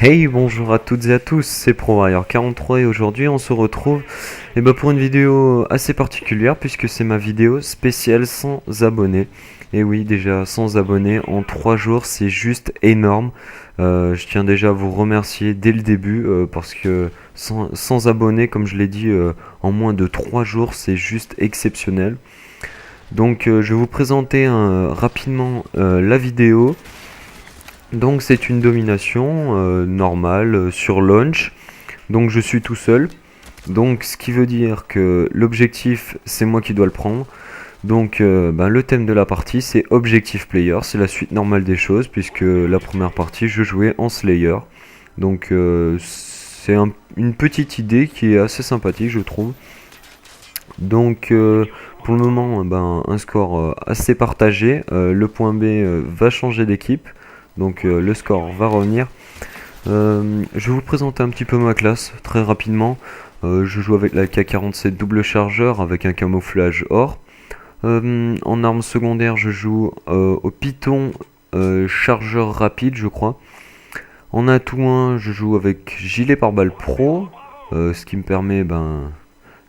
Hey, bonjour à toutes et à tous, c'est ProWarrior43 et aujourd'hui on se retrouve pour une vidéo assez particulière puisque c'est ma vidéo spéciale sans abonnés. Et oui, déjà 100 abonnés en 3 jours, c'est juste énorme. Je tiens déjà à vous remercier dès le début parce que sans abonnés, comme je l'ai dit, en moins de 3 jours, c'est juste exceptionnel. Donc je vais vous présenter rapidement la vidéo. Donc c'est une domination normale sur launch. Donc je suis tout seul. Donc ce qui veut dire que l'objectif c'est moi qui dois le prendre. Donc le thème de la partie c'est Objective Player. C'est la suite normale des choses puisque la première partie je jouais en Slayer. Donc c'est une petite idée qui est assez sympathique je trouve. Donc pour le moment un score assez partagé. Le point B va changer d'équipe. Donc le score va revenir. Je vais vous présenter un petit peu ma classe très rapidement. Je joue avec la K47 double chargeur avec un camouflage or. En arme secondaire, je joue au Python chargeur rapide, je crois. En atout 1, je joue avec gilet pare-balles pro, ce qui me permet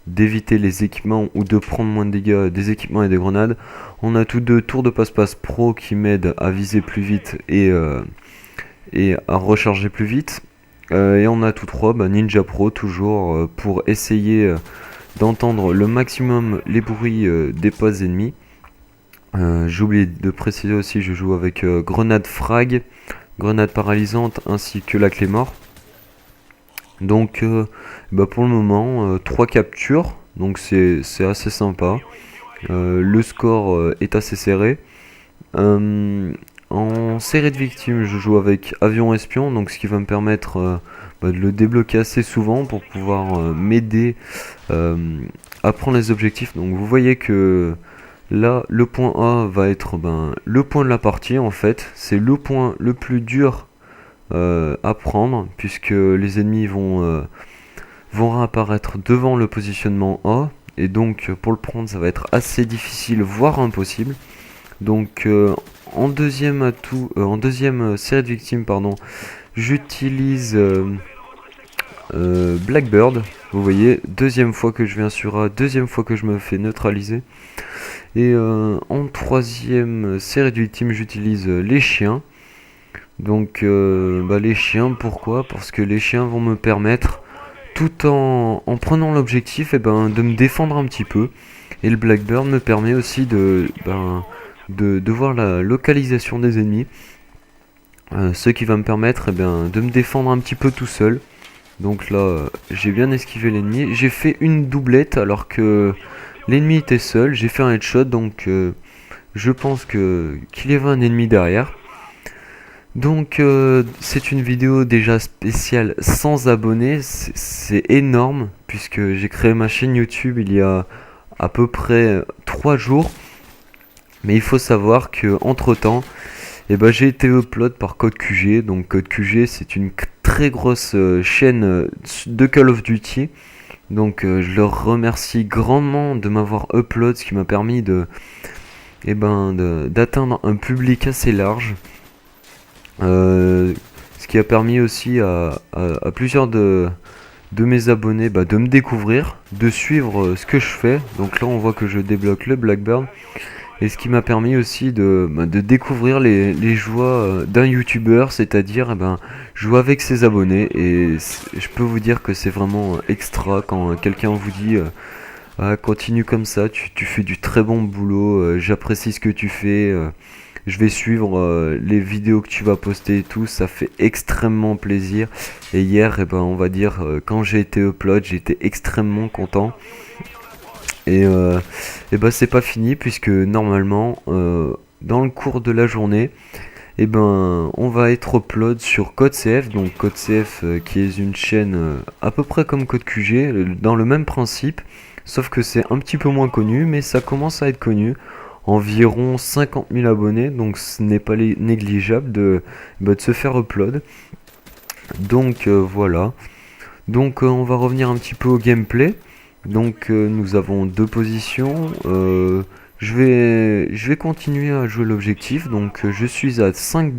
d'éviter les équipements ou de prendre moins de dégâts des équipements et des grenades. On a tous deux tours de passe-passe pro qui m'aident à viser plus vite et à recharger plus vite. Et on a tous trois Ninja Pro toujours pour essayer d'entendre le maximum les bruits des postes ennemis. J'ai oublié de préciser aussi, je joue avec grenade frag, grenade paralysante ainsi que la clé mort. Donc pour le moment 3 captures, donc c'est assez sympa. Le score est assez serré. En série de victimes, je joue avec avion espion, donc ce qui va me permettre de le débloquer assez souvent pour pouvoir m'aider à prendre les objectifs. Donc vous voyez que là, le point A va être le point de la partie en fait. C'est le point le plus dur à prendre puisque les ennemis vont réapparaître devant le positionnement A. Et donc pour le prendre, ça va être assez difficile, voire impossible. Donc en deuxième série de victimes, j'utilise Blackbird. Vous voyez, deuxième fois que je viens sur A, deuxième fois que je me fais neutraliser. Et en troisième série de victimes, j'utilise les chiens. Donc les chiens, pourquoi? Parce que les chiens vont me permettre, tout en prenant l'objectif, de me défendre un petit peu. Et le Blackbird me permet aussi de voir la localisation des ennemis. Ce qui va me permettre de me défendre un petit peu tout seul. Donc là, j'ai bien esquivé l'ennemi. J'ai fait une doublette alors que l'ennemi était seul. J'ai fait un headshot, donc je pense qu'il y avait un ennemi derrière. Donc c'est une vidéo déjà spéciale sans abonnés. C'est énorme puisque j'ai créé ma chaîne YouTube il y a à peu près 3 jours. Mais il faut savoir que entre temps, j'ai été upload par Code QG. Donc Code QG, c'est une très grosse chaîne de Call of Duty. Donc je leur remercie grandement de m'avoir upload, ce qui m'a permis d'atteindre un public assez large. Ce qui a permis aussi à plusieurs de mes abonnés de me découvrir, de suivre ce que je fais. Donc là on voit que je débloque le Blackbird. Et ce qui m'a permis aussi de découvrir les joies d'un youtubeur, c'est-à-dire jouer avec ses abonnés. Et je peux vous dire que c'est vraiment extra quand quelqu'un vous dit continue comme ça, tu fais du très bon boulot, j'apprécie ce que tu fais, je vais suivre les vidéos que tu vas poster et tout, ça fait extrêmement plaisir. Et hier, on va dire, quand j'ai été upload, j'étais extrêmement content. Et c'est pas fini puisque normalement dans le cours de la journée on va être upload sur CodeCF. Donc CodeCF qui est une chaîne à peu près comme CodeQG, dans le même principe, sauf que c'est un petit peu moins connu, mais ça commence à être connu. Environ 50 000 abonnés, donc ce n'est pas négligeable de se faire upload. Donc voilà. Donc on va revenir un petit peu au gameplay. Donc nous avons deux positions. Je vais continuer à jouer l'objectif. Donc je suis à 5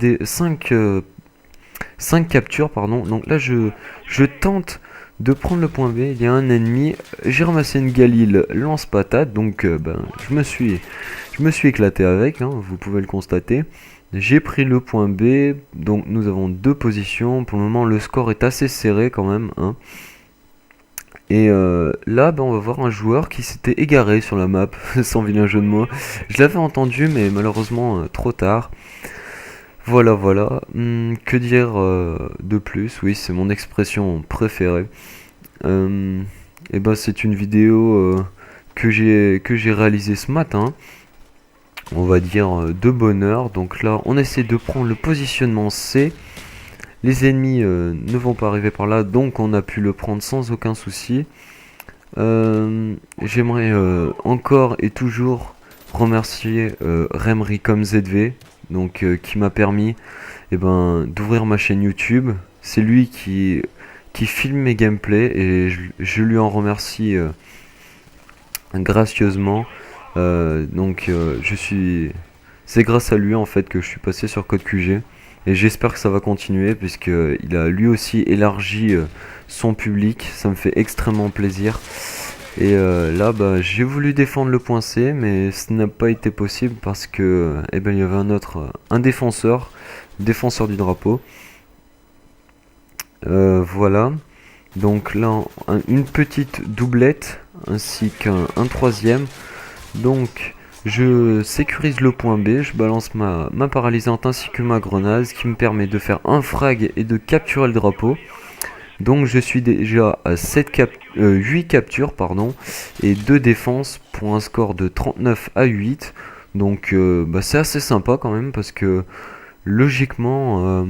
5 captures, pardon. Donc là, je tente de prendre le point B. Il y a un ennemi. J'ai ramassé une Galil lance-patate. Donc, je me suis éclaté avec, hein, vous pouvez le constater. J'ai pris le point B. Donc, nous avons 2 positions. Pour le moment, le score est assez serré quand même, hein. Et là, on va voir un joueur qui s'était égaré sur la map, sans vilain jeu de mots. Je l'avais entendu, mais malheureusement trop tard. Voilà, voilà. Que dire de plus? Oui, c'est mon expression préférée. Et c'est une vidéo que j'ai réalisée ce matin. On va dire de bonne heure. Donc là, on essaie de prendre le positionnement C. Les ennemis ne vont pas arriver par là, donc on a pu le prendre sans aucun souci. J'aimerais encore et toujours remercier Remricom ZV, donc qui m'a permis d'ouvrir ma chaîne YouTube. C'est lui qui filme mes gameplays et je lui en remercie gracieusement. C'est grâce à lui en fait que je suis passé sur Code QG. Et j'espère que ça va continuer puisqu'il a lui aussi élargi son public. Ça me fait extrêmement plaisir. Et là, j'ai voulu défendre le point C, mais ce n'a pas été possible parce que il y avait un défenseur du drapeau. Voilà. Donc là, une petite doublette ainsi qu'un troisième. Donc je sécurise le point B, je balance ma paralysante ainsi que ma grenade, ce qui me permet de faire un frag et de capturer le drapeau. Donc je suis déjà à 8 captures et 2 défenses pour un score de 39 à 8. Donc c'est assez sympa quand même parce que logiquement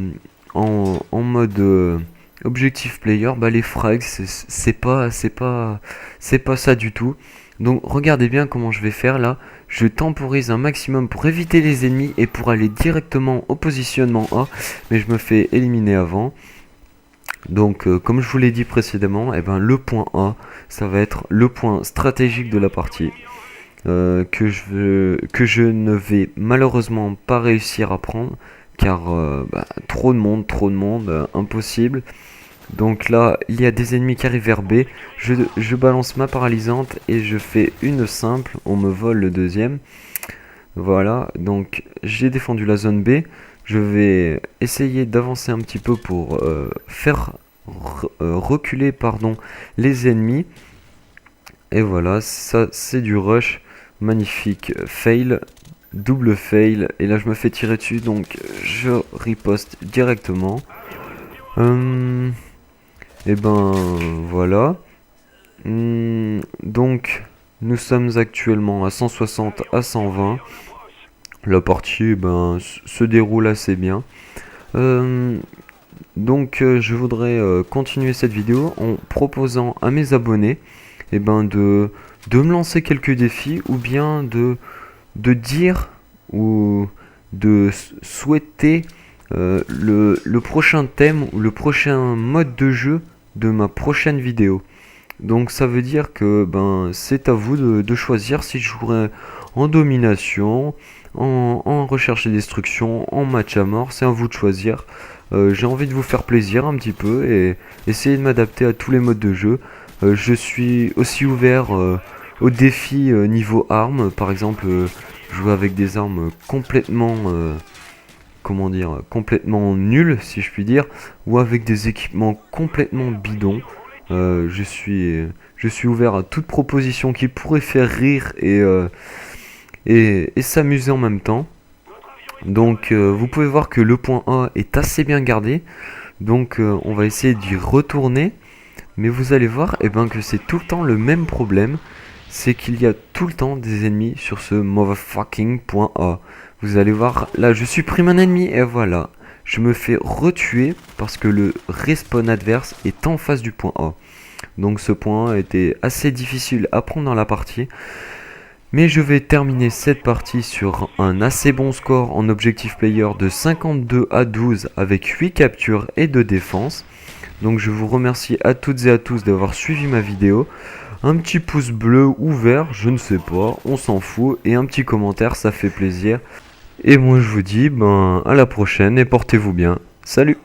en mode objectif player, les frags c'est pas ça du tout. Donc regardez bien comment je vais faire là. Je temporise un maximum pour éviter les ennemis et pour aller directement au positionnement A. Mais je me fais éliminer avant. Donc comme je vous l'ai dit précédemment, le point A, ça va être le point stratégique de la partie. Que je ne vais malheureusement pas réussir à prendre. Car trop de monde, impossible. Donc là, il y a des ennemis qui arrivent vers B. Je balance ma paralysante et je fais une simple. On me vole le deuxième. Voilà, donc j'ai défendu la zone B. Je vais essayer d'avancer un petit peu pour faire reculer les ennemis. Et voilà, ça c'est du rush. Magnifique. Fail. Double fail. Et là je me fais tirer dessus. Donc je riposte directement. Voilà. Donc nous sommes actuellement à 160 à 120. La partie se déroule assez bien. Je voudrais continuer cette vidéo en proposant à mes abonnés de me lancer quelques défis ou bien de dire ou de souhaiter le prochain thème ou le prochain mode de jeu de ma prochaine vidéo. Donc ça veut dire que c'est à vous de choisir si je jouerai en domination, en recherche et destruction, en match à mort, c'est à vous de choisir. J'ai envie de vous faire plaisir un petit peu et essayer de m'adapter à tous les modes de jeu. Je suis aussi ouvert aux défis niveau armes, par exemple jouer avec des armes complètement complètement nulles si je puis dire, ou avec des équipements complètement bidons. Je suis ouvert à toute proposition qui pourrait faire rire et s'amuser en même temps. Donc vous pouvez voir que le point A est assez bien gardé. Donc on va essayer d'y retourner. Mais vous allez voir que c'est tout le temps le même problème. C'est qu'il y a tout le temps des ennemis sur ce motherfucking point A. Vous allez voir, là je supprime un ennemi et voilà. Je me fais retuer parce que le respawn adverse est en face du point A. Donc ce point A était assez difficile à prendre dans la partie. Mais je vais terminer cette partie sur un assez bon score en objectif player de 52 à 12 avec 8 captures et 2 défenses. Donc je vous remercie à toutes et à tous d'avoir suivi ma vidéo. Un petit pouce bleu ou vert, je ne sais pas, on s'en fout. Et un petit commentaire, ça fait plaisir. Et moi je vous dis à la prochaine et portez-vous bien. Salut!